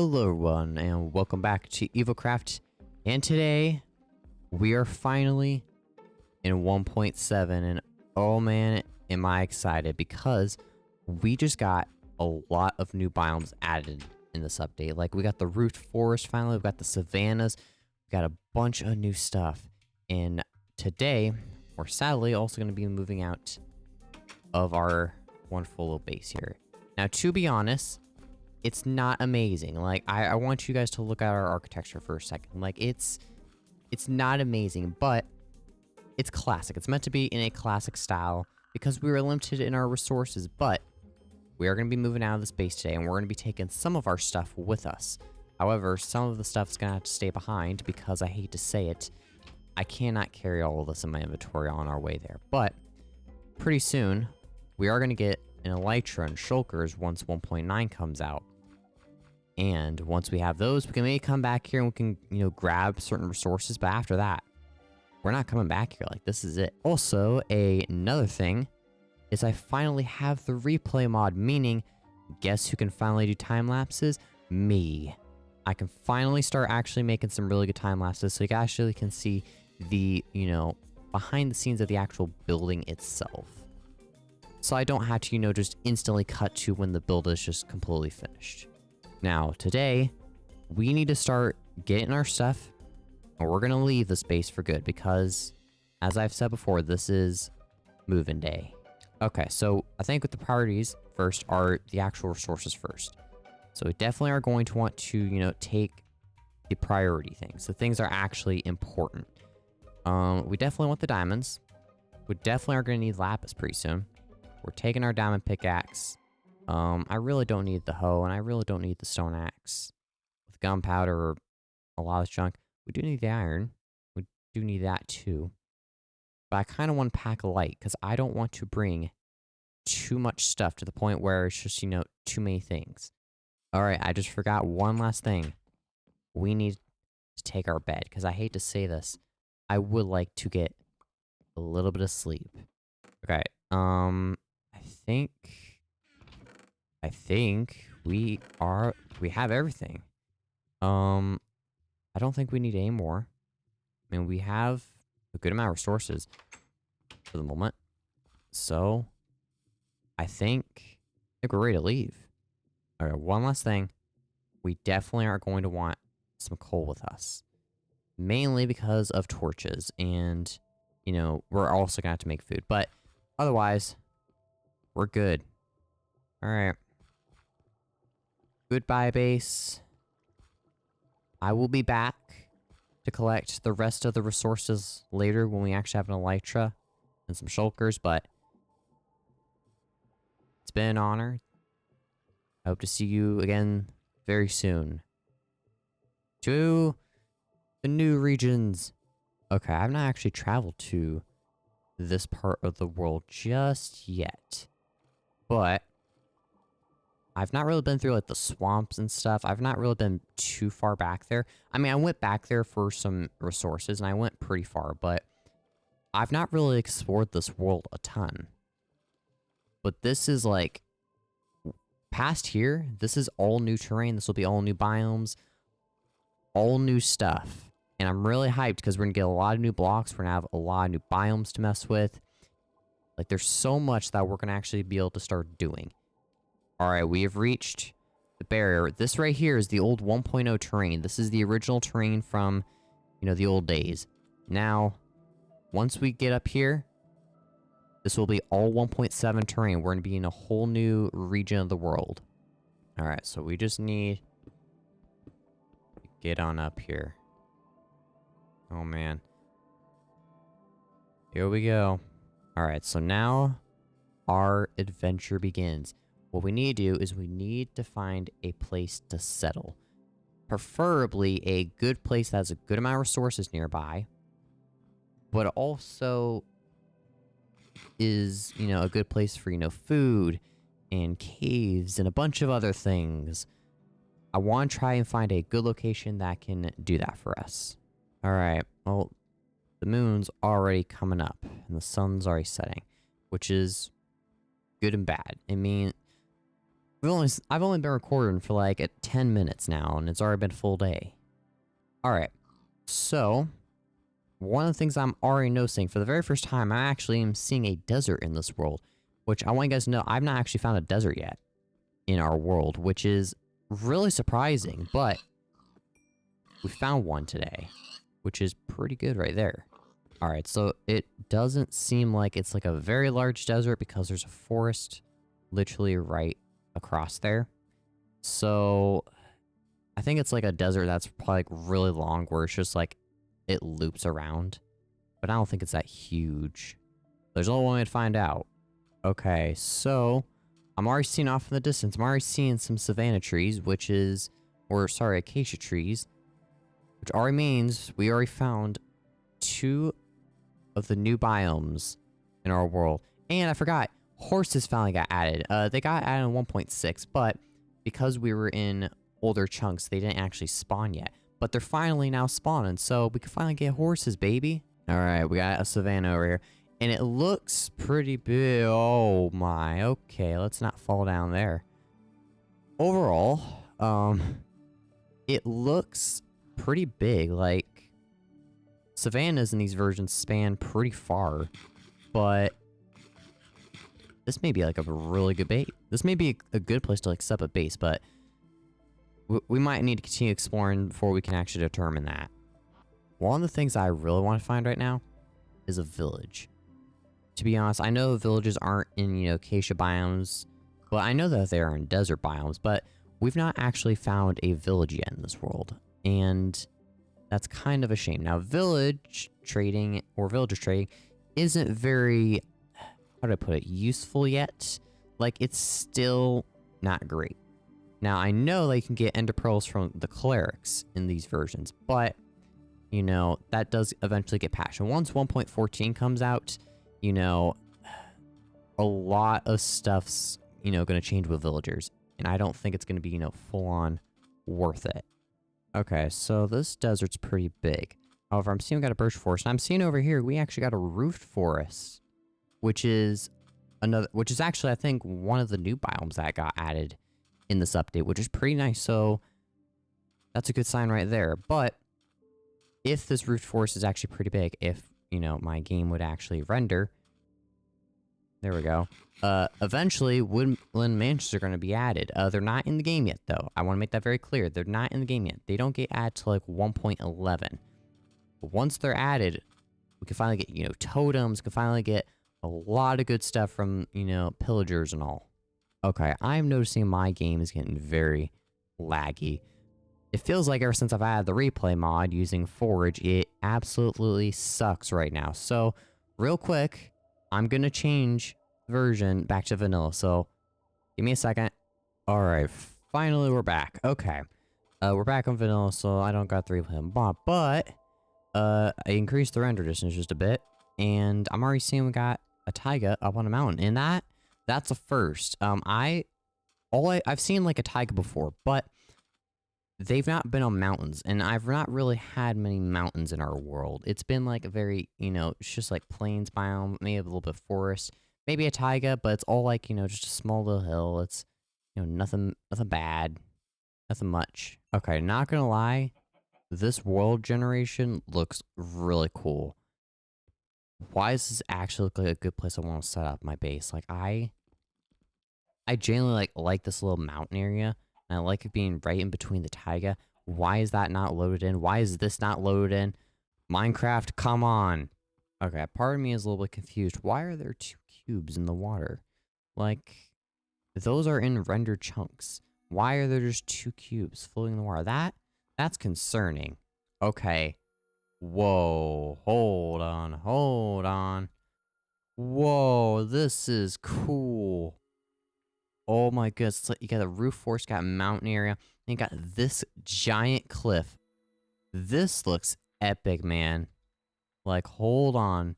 Hello everyone, and welcome back to Evocraft. And today, we are finally in 1.7, and oh man, am I excited, because we just got a lot of new biomes added in this update. Like, we got the root forest finally, we've got the savannas, we got a bunch of new stuff. And today, we're sadly also going to be moving out of our wonderful little base here. Now, to be honest, it's not amazing. Like, I want you guys to look at our architecture for a second. Like, it's not amazing, but it's classic. It's meant to be in a classic style because we were limited in our resources, but we are going to be moving out of this base today, and we're going to be taking some of our stuff with us. However, some of the stuff's going to have to stay behind because, I hate to say it, I cannot carry all of this in my inventory on our way there. But pretty soon, we are going to get an elytra and shulkers once 1.9 comes out. And once we have those, we can maybe come back here and we can, grab certain resources. But after that, we're not coming back here. Like, this is it. Also, another thing is I finally have the replay mod, meaning, guess who can finally do time lapses? Me. I can finally start actually making some really good time lapses, so you actually can see the, behind the scenes of the actual building itself. So I don't have to, just instantly cut to when the build is just completely finished. Now, today, we need to start getting our stuff, and we're going to leave the space for good because, as I've said before, this is move-in day. Okay, so I think with the priorities first are the actual resources first. So we definitely are going to want to, take the priority things. The things that are actually important. We definitely want the diamonds. We definitely are going to need lapis pretty soon. We're taking our diamond pickaxe. I really don't need the hoe, and I really don't need the stone axe. With gunpowder or a lot of junk, we do need the iron. We do need that too. But I kind of want to pack light, because I don't want to bring too much stuff to the point where it's just, too many things. Alright, I just forgot one last thing. We need to take our bed, because I hate to say this. I would like to get a little bit of sleep. Okay, I think we have everything. I don't think we need any more. I mean, we have a good amount of resources for the moment. So, I think we're ready to leave. Alright, one last thing. We definitely are going to want some coal with us. Mainly because of torches. And, we're also going to have to make food. But, otherwise, we're good. Alright. Goodbye, base. I will be back to collect the rest of the resources later when we actually have an elytra and some shulkers, but it's been an honor. I hope to see you again very soon. To the new regions. Okay, I've not actually traveled to this part of the world just yet, but I've not really been through, like, the swamps and stuff. I've not really been too far back there. I mean, I went back there for some resources, and I went pretty far, but I've not really explored this world a ton. But this is, like, past here, this is all new terrain. This will be all new biomes, all new stuff. And I'm really hyped because we're going to get a lot of new blocks. We're going to have a lot of new biomes to mess with. Like, there's so much that we're going to actually be able to start doing. Alright, we have reached the barrier. This right here is the old 1.0 terrain. This is the original terrain from, the old days. Now, once we get up here, this will be all 1.7 terrain. We're going to be in a whole new region of the world. Alright, so we just need to get on up here. Oh, man. Here we go. Alright, so now our adventure begins. What we need to do is we need to find a place to settle. Preferably a good place that has a good amount of resources nearby, but also is, a good place for, food and caves and a bunch of other things. I want to try and find a good location that can do that for us. Alright, well, the moon's already coming up and the sun's already setting, which is good and bad. I mean, I've only been recording for like 10 minutes now, and it's already been a full day. Alright, so one of the things I'm already noticing for the very first time, I actually am seeing a desert in this world, which I want you guys to know I've not actually found a desert yet in our world, which is really surprising, but we found one today, which is pretty good right there. Alright, so it doesn't seem like it's like a very large desert because there's a forest literally right across there. So I think it's like a desert that's probably like really long where it's just like it loops around. But I don't think it's that huge. There's only one way to find out. Okay, so I'm already seeing off in the distance. I'm already seeing some savanna trees, which is, or sorry, acacia trees, which already means we already found 2 of the new biomes in our world. And I forgot, horses finally got added. They got added in 1.6, but because we were in older chunks, they didn't actually spawn yet. But they're finally now spawning, so we can finally get horses, baby. Alright, we got a savanna over here. And it looks pretty big. Oh my, okay, let's not fall down there. Overall, it looks pretty big. Like, savannas in these versions span pretty far, but this may be like a really good bait. This may be a good place to like set up a base, but we might need to continue exploring before we can actually determine that. One of the things I really want to find right now is a village. To be honest, I know villages aren't in, you know, acacia biomes, but I know that they are in desert biomes, but we've not actually found a village yet in this world, and that's kind of a shame. Now, village trading, or villager trading, isn't very, how do I put it, useful yet. Like, it's still not great. Now, I know that you can get ender pearls from the clerics in these versions, but, you know, that does eventually get patched. And once 1.14 comes out, you know, a lot of stuff's, you know, going to change with villagers. And I don't think it's going to be, you know, full-on worth it. Okay, so this desert's pretty big. However, I'm seeing we got a birch forest, and I'm seeing over here we actually got a roofed forest, which is actually, I think, one of the new biomes that got added in this update, which is pretty nice. So that's a good sign right there. But if this roofed forest is actually pretty big, if, you know, my game would actually render, there we go. Eventually, woodland mansions are going to be added. They're not in the game yet, though. I want to make that very clear. They're not in the game yet. They don't get added to, like, 1.11. But once they're added, we can finally get, you know, totems. We can finally get a lot of good stuff from, you know, pillagers and all. Okay, I'm noticing my game is getting very laggy. It feels like ever since I've added the replay mod using Forge, it absolutely sucks right now. So, real quick, I'm going to change version back to vanilla, so give me a second. Alright, finally we're back. Okay, we're back on vanilla, so I don't got the replay mod, but I increased the render distance just a bit, and I'm already seeing we got a taiga up on a mountain, and that's a first. I've seen like a taiga before, but they've not been on mountains, and I've not really had many mountains in our world. It's been like a very, you know, it's just like plains biome, maybe a little bit of forest, maybe a taiga, but it's all like, you know, just a small little hill. It's, you know, nothing bad, nothing much. Okay, not gonna lie, this world generation looks really cool. Why does this actually look like a good place I want to set up my base? Like, I genuinely like this little mountain area, and I like it being right in between the taiga. Why is that not loaded in? Why is this not loaded in? Minecraft, come on. Okay, part of me is a little bit confused. Why are there 2 cubes in the water? Like, those are in rendered chunks. Why are there just 2 cubes floating in the water? That's concerning. Okay. Whoa, hold on. Whoa, this is cool. Oh my goodness, it's like you got a roof forest, got a mountain area, and you got this giant cliff. This looks epic, man. Like, hold on.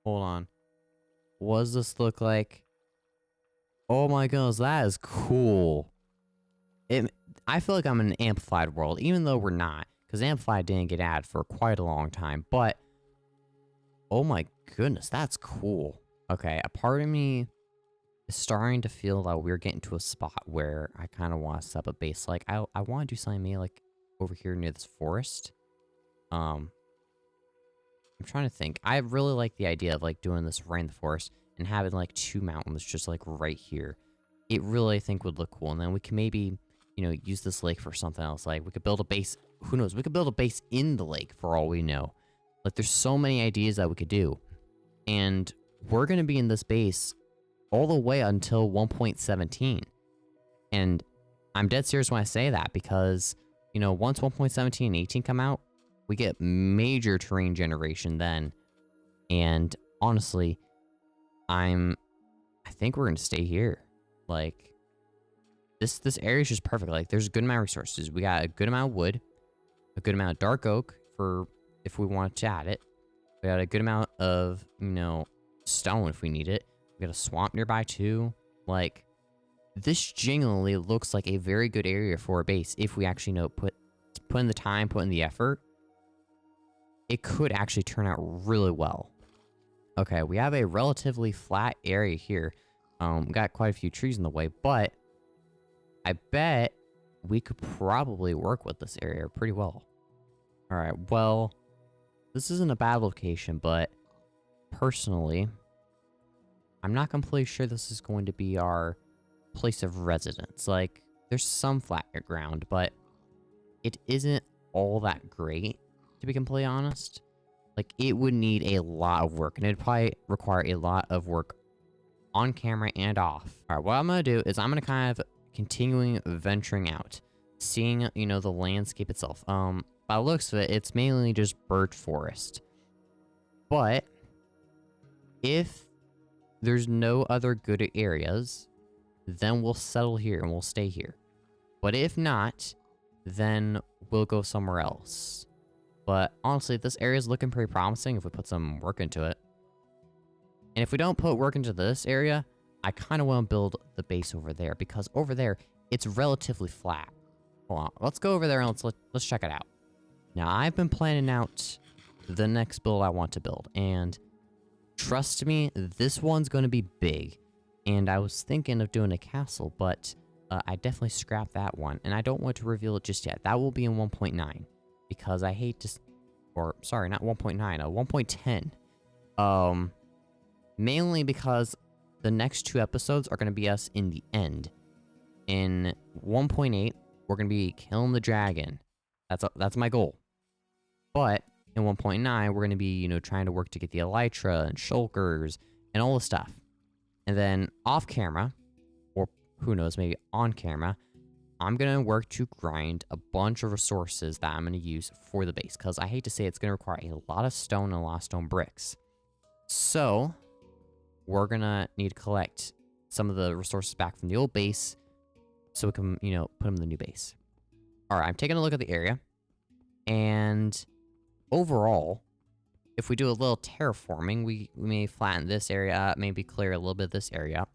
What does this look like? Oh my goodness, that is cool. I feel like I'm in an amplified world, even though we're not, because amplified didn't get added for quite a long time, but oh my goodness, that's cool. Okay, a part of me is starting to feel that we're getting to a spot where I kind of want to set up a base. Like, I want to do something maybe like over here near this forest. I'm trying to think. I really like the idea of like doing this right in the forest and having like 2 mountains just like right here. It really, I think, would look cool. And then we can maybe, use this lake for something else. Like, we could build a base. Who knows? We could build a base in the lake for all we know. Like, there's so many ideas that we could do. And we're going to be in this base all the way until 1.17. And I'm dead serious when I say that because, once 1.17 and 18 come out, we get major terrain generation then. And honestly, I think we're going to stay here. Like, this area is just perfect. Like, there's a good amount of resources. We got a good amount of wood, a good amount of dark oak for if we want to add it. We got a good amount of, stone if we need it. We got a swamp nearby too. Like, this genuinely looks like a very good area for a base if we actually put in the time, put in the effort. It could actually turn out really well. Okay, we have a relatively flat area here. We got quite a few trees in the way, but I bet we could probably work with this area pretty well. All right, well, this isn't a bad location, but personally, I'm not completely sure this is going to be our place of residence. Like, there's some flat ground, but it isn't all that great, to be completely honest. Like, it would need a lot of work, and it'd probably require a lot of work on camera and off. All right, what I'm going to do is I'm going to kind of continuing venturing out, seeing, the landscape itself. By the looks of it, it's mainly just birch forest. But if there's no other good areas, then we'll settle here and we'll stay here. But if not, then we'll go somewhere else. But honestly, this area is looking pretty promising if we put some work into it. And if we don't put work into this area, I kind of want to build the base over there because over there, it's relatively flat. Hold on, let's go over there and let's check it out. Now, I've been planning out the next build I want to build, and trust me, this one's going to be big. And I was thinking of doing a castle, but I definitely scrapped that one, and I don't want to reveal it just yet. That will be in 1.9. Because I hate to, or sorry, not 1.9, 1.10. Mainly because the next 2 episodes are going to be us in the end. In 1.8, we're going to be killing the dragon. That's my goal. But in 1.9, we're going to be, trying to work to get the elytra and shulkers and all the stuff. And then off camera, or who knows, maybe on camera, I'm going to work to grind a bunch of resources that I'm going to use for the base. Because I hate to say it's going to require a lot of stone and a lot of stone bricks. So, we're going to need to collect some of the resources back from the old base. So we can, put them in the new base. Alright, I'm taking a look at the area. And overall, if we do a little terraforming, we may flatten this area up, maybe clear a little bit of this area up.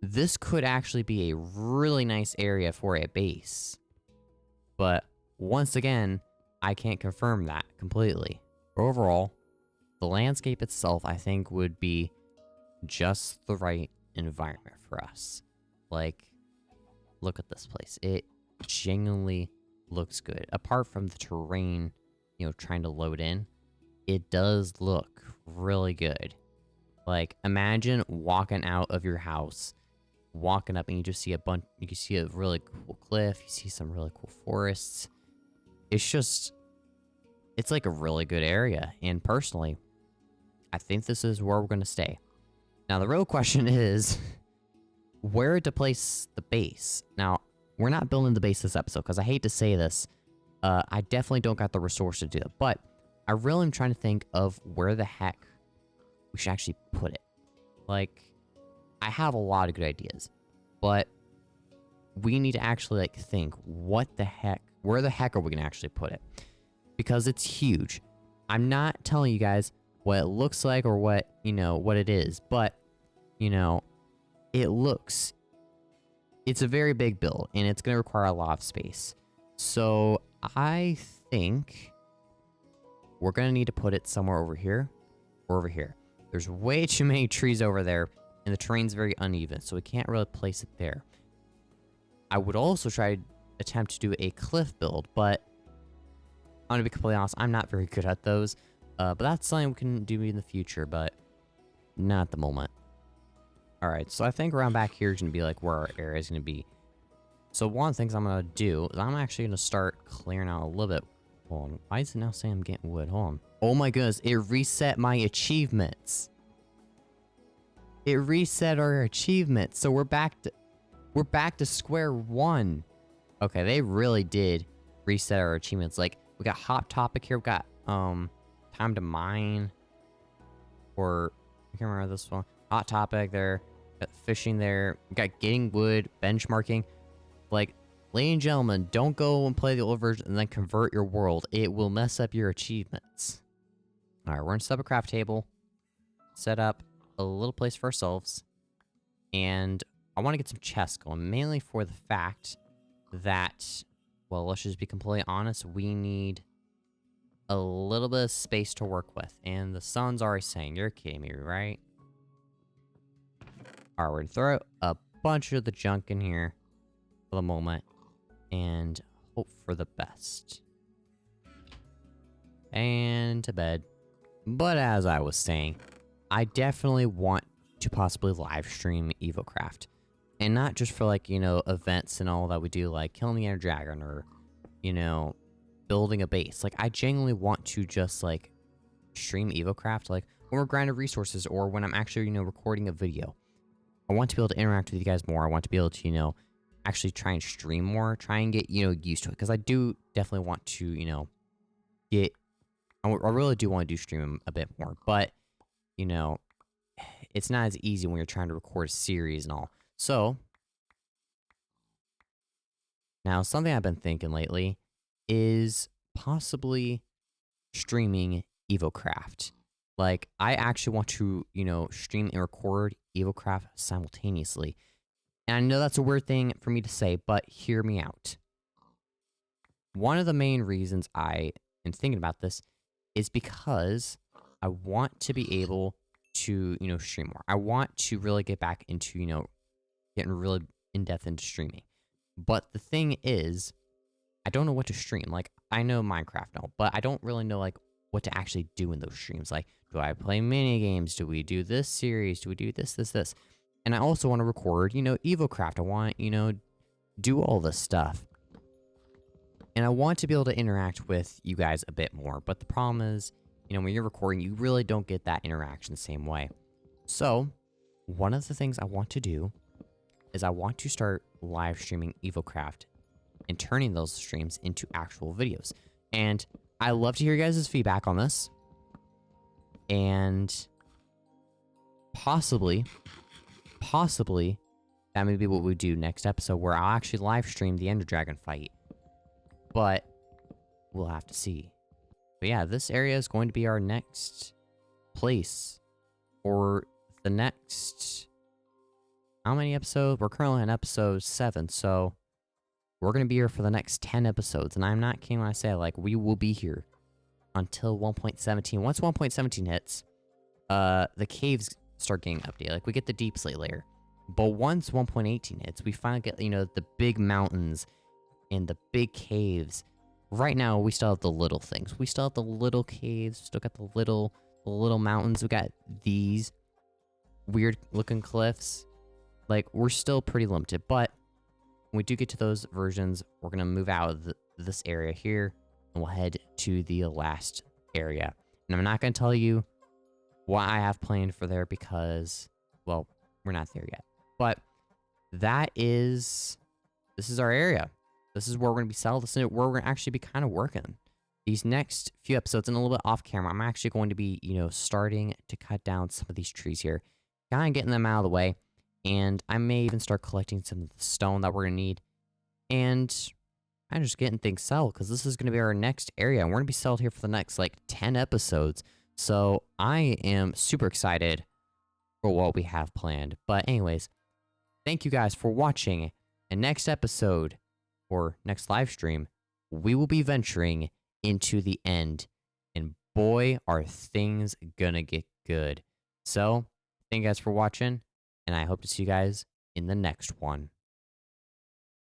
This could actually be a really nice area for a base. But once again, I can't confirm that completely. Overall, the landscape itself, I think, would be just the right environment for us. Like, look at this place. It genuinely looks good. Apart from the terrain, trying to load in, it does look really good. Like, imagine walking out of your house, walking up, and you just see you can see a really cool cliff, you see some really cool forests. It's like a really good area, and personally, I think this is where we're going to stay. Now, the real question is, where to place the base? Now, we're not building the base this episode, because I hate to say this, I definitely don't got the resource to do it, but I really am trying to think of where the heck we should actually put it. Like, I have a lot of good ideas, but we need to actually think, where the heck are we gonna actually put it? Because it's huge. I'm not telling you guys what it looks like or what it is, but it's a very big build and it's gonna require a lot of space. So I think we're gonna need to put it somewhere over here or over here. There's way too many trees over there and the terrain's very uneven, so we can't really place it there. I would also try to attempt to do a cliff build, but I'm gonna be completely honest, I'm not very good at those. But that's something we can do in the future, but not at the moment. Alright, so I think around back here is gonna be like where our area is gonna be. So one of the things I'm gonna do is I'm actually gonna start clearing out a little bit. Hold on, why is it now saying I'm getting wood? Hold on. Oh my goodness, it reset my achievements. It reset our achievements, so we're back to square one. Okay, they really did reset our achievements. Like, we got Hot Topic here, we got Time to Mine, or I can't remember this one. Hot Topic there, got fishing there, we got Getting Wood, benchmarking. Like, ladies and gentlemen, don't go and play the old version and then convert your world. It will mess up your achievements. Alright, we're gonna set up a craft table, set up a little place for ourselves, and I want to get some chests going, mainly for the fact that, well, let's just be completely honest, we need a little bit of space to work with, and the sun's already saying, you're kidding me, right? Alright, we're gonna throw a bunch of the junk in here for the moment, and hope for the best. And to bed. But as I was saying, I definitely want to possibly live stream Evocraft. And not just for, like, you know, events and all that we do, like killing the Ender Dragon or, you know, building a base. Like, I genuinely want to just, like, stream Evocraft, like, when we're grinding resources or when I'm actually, you know, recording a video. I want to be able to interact with you guys more. I want to be able to, you know, actually try and stream more, try and get, you know, used to it. Because I do definitely want to, you know, I really do want to do stream a bit more. But, you know, it's not as easy when you're trying to record a series and all. So, now something I've been thinking lately is possibly streaming Evocraft. Like, I actually want to, you know, stream and record Evocraft simultaneously. And I know that's a weird thing for me to say, but hear me out. One of the main reasons I am thinking about this is because I want to be able to, you know, stream more. I want to really get back into, you know, getting really in-depth into streaming. But the thing is, I don't know what to stream. Like, I know Minecraft now, but I don't really know, like, what to actually do in those streams. Like, do I play mini games? Do we do this series? Do we do this? And I also want to record, you know, Evocraft. I want, you know, do all this stuff. And I want to be able to interact with you guys a bit more. But the problem is, you know, when you're recording, you really don't get that interaction the same way. So, one of the things I want to do is I want to start live streaming Evocraft and turning those streams into actual videos. And I love to hear you guys' feedback on this. And possibly, that may be what we do next episode, where I'll actually live stream the Ender Dragon fight. But we'll have to see. But yeah, this area is going to be our next place for the next... How many episodes? We're currently on episode 7, so we're going to be here for the next 10 episodes. And I'm not kidding when I say, like, we will be here until 1.17. Once 1.17 hits, the caves start getting updated. Like, we get the deep slate layer. But once 1.18 hits, we finally get, you know, the big mountains and the big caves. Right now, we still have the little things. We still have the little caves. Still got the little mountains. We got these weird-looking cliffs. Like, we're still pretty limited. But when we do get to those versions, we're going to move out of this area here. And we'll head to the last area. And I'm not going to tell you what I have planned for there because, well, we're not there yet. But this is our area. This is where we're going to be settled. This is where we're going to actually be kind of working. These next few episodes, and a little bit off camera, I'm actually going to be, you know, starting to cut down some of these trees here. Kind of getting them out of the way. And I may even start collecting some of the stone that we're going to need. And I'm just getting things settled because this is going to be our next area. And we're going to be settled here for the next, like, 10 episodes. So I am super excited for what we have planned. But anyways, thank you guys for watching. And next episode, or next live stream, we will be venturing into the end. And boy, are things gonna get good. So, thank you guys for watching. and I hope to see you guys in the next one.